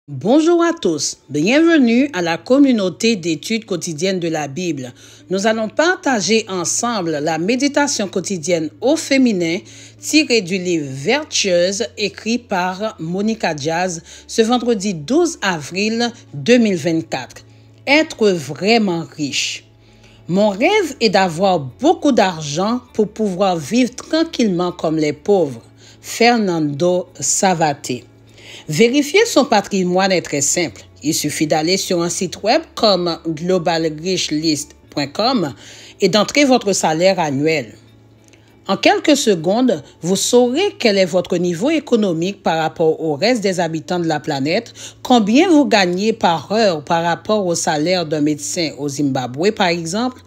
Bonjour à tous, bienvenue à la communauté d'études quotidiennes de la Bible. Nous allons partager ensemble la méditation quotidienne au féminin tirée du livre Vertueuse écrit par Monica Diaz ce vendredi 12 avril 2024. Être vraiment riche. Mon rêve est d'avoir beaucoup d'argent pour pouvoir vivre tranquillement comme les pauvres. Fernando Savate. Vérifier son patrimoine est très simple. Il suffit d'aller sur un site web comme globalrichlist.com et d'entrer votre salaire annuel. En quelques secondes, vous saurez quel est votre niveau économique par rapport au reste des habitants de la planète, combien vous gagnez par heure par rapport au salaire d'un médecin au Zimbabwe, par exemple,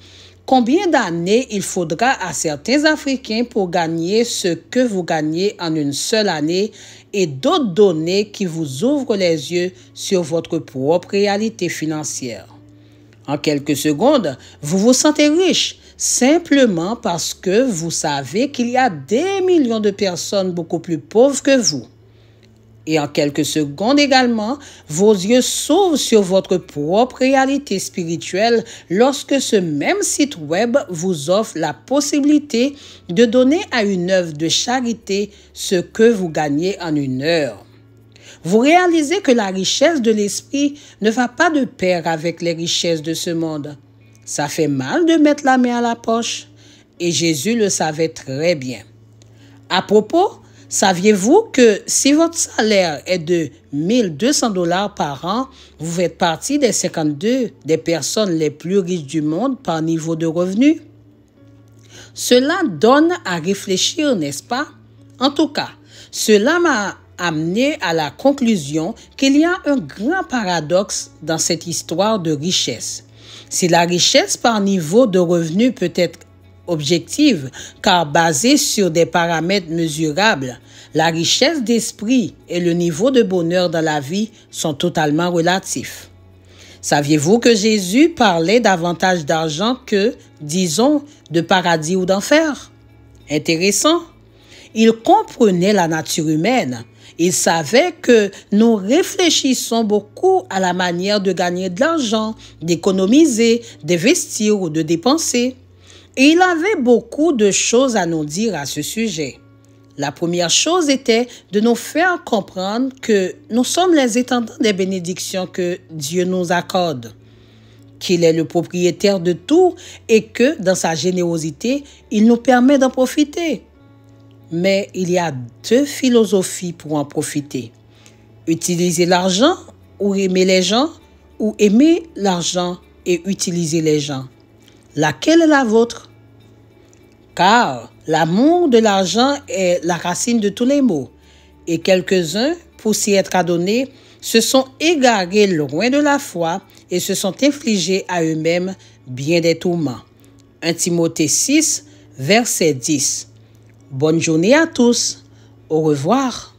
combien d'années il faudra à certains Africains pour gagner ce que vous gagnez en une seule année et d'autres données qui vous ouvrent les yeux sur votre propre réalité financière. En quelques secondes, vous vous sentez riche simplement parce que vous savez qu'il y a des millions de personnes beaucoup plus pauvres que vous. Et en quelques secondes également, vos yeux s'ouvrent sur votre propre réalité spirituelle lorsque ce même site web vous offre la possibilité de donner à une œuvre de charité ce que vous gagnez en une heure. Vous réalisez que la richesse de l'esprit ne va pas de pair avec les richesses de ce monde. Ça fait mal de mettre la main à la poche, et Jésus le savait très bien. À propos, saviez-vous que si votre salaire est de 1200 $ par an, vous faites partie des 52 des personnes les plus riches du monde par niveau de revenu? Cela donne à réfléchir, n'est-ce pas? En tout cas, cela m'a amené à la conclusion qu'il y a un grand paradoxe dans cette histoire de richesse. Si la richesse par niveau de revenu peut être objective, car basée sur des paramètres mesurables, la richesse d'esprit et le niveau de bonheur dans la vie sont totalement relatifs. Saviez-vous que Jésus parlait davantage d'argent que, disons, de paradis ou d'enfer? Intéressant. Il comprenait la nature humaine. Il savait que nous réfléchissons beaucoup à la manière de gagner de l'argent, d'économiser, d'investir ou de dépenser. Et il avait beaucoup de choses à nous dire à ce sujet. La première chose était de nous faire comprendre que nous sommes les étendants des bénédictions que Dieu nous accorde, qu'il est le propriétaire de tout et que, dans sa générosité, il nous permet d'en profiter. Mais il y a deux philosophies pour en profiter. Utiliser l'argent ou aimer les gens, ou aimer l'argent et utiliser les gens. Laquelle est la vôtre? Car l'amour de l'argent est la racine de tous les maux, et quelques-uns, pour s'y être adonnés, se sont égarés loin de la foi et se sont infligés à eux-mêmes bien des tourments. 1 Timothée 6, verset 10. Bonne journée à tous. Au revoir.